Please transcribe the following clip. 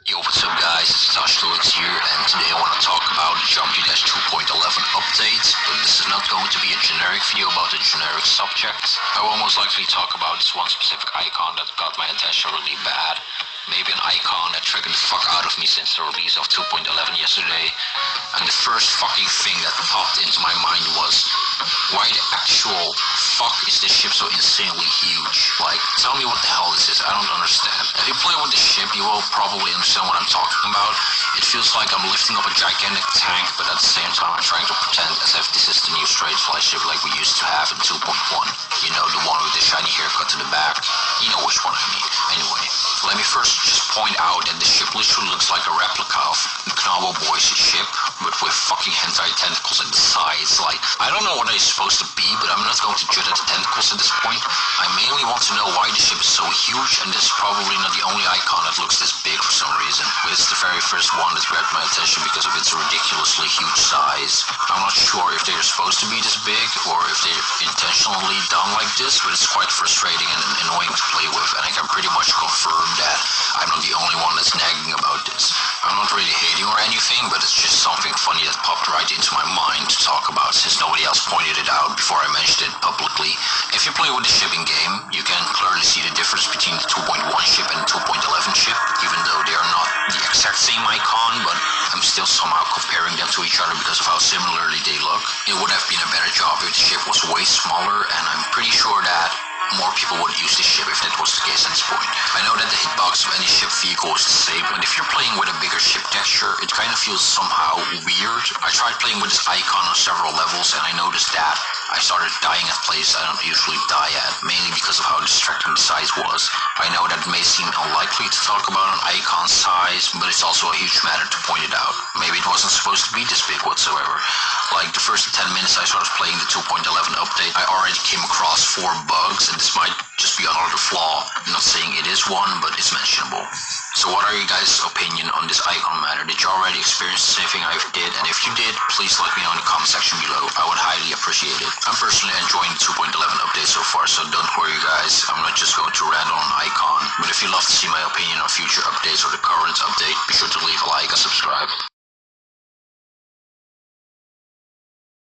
Yo, what's up guys, it's Tashlowitz here, and today I want to talk about the Jumpy Dash 2.11 update, but this is not going to be a generic video about a generic subject. I will most likely talk about this one specific icon that got my attention really bad. Maybe an icon that triggered the fuck out of me since the release of 2.11 yesterday, and the first fucking thing that popped into my mind was, why the actual fuck is this ship so insanely huge? Like, tell me what the hell this is, I don't understand. If you play with the ship, you will probably understand what I'm talking about. It feels like I'm lifting up a gigantic tank, but at the same time I'm trying to pretend as if this is the new straight fly ship like we used to have in 2.1. You know, the one with the shiny haircut to the back. You know which one I mean. Anyway, let me first just point out that this ship literally looks like a replica of Knabo Boy's ship, but with fucking hentai tentacles at the sides. Like, I don't know what it's supposed to be, but I'm not going to judge at the tentacles at this point. I mainly want to know why the ship is so huge, and this is probably not the only icon that looks this big for some reason. But it's the very first one that grabbed my attention because of its ridiculously huge size. I'm not sure if they're supposed to be this big, or if they're intentionally done like this, but it's quite frustrating and annoying to play with, and I can pretty much confirm that I'm not the only one that's nagging about this. I'm not really hating or anything, but it's just something funny that popped right into my mind to talk about since nobody else pointed it out before I mentioned it publicly. If you play with the shipping game, you can clearly see the difference between the 2.1 ship and the 2.11 ship, even though they are not the exact same icon, but I'm still somehow comparing them to each other because of how similarly they look. It would have been a better job if the ship was way smaller, and I'm pretty sure that more people would use this ship if that was the case at this point. I know that the hitbox of any ship vehicle is the same, but if you're playing with a bigger ship texture, it kind of feels somehow weird. I tried playing with this icon on several levels, and I noticed that I started dying at places I don't usually die at, mainly because of how distracting the size was. I know that it may seem unlikely to talk about an icon size, but it's also a huge matter to point it out. Maybe it wasn't supposed to be this big whatsoever. Like, the first 10 minutes I started playing the 2.11 update, I already came across 4 bugs, and this might just be another flaw. I'm not saying it is one, but it's mentionable. So what are you guys' opinion on this icon matter? Did you already experience the same thing I did? And if you did, please let me know in the comment section below. I would highly appreciate it. I'm personally enjoying the 2.11 update so far, so don't worry guys, I'm not just going to rant on an icon. But if you love to see my opinion on future updates or the current update, be sure to leave a like and subscribe.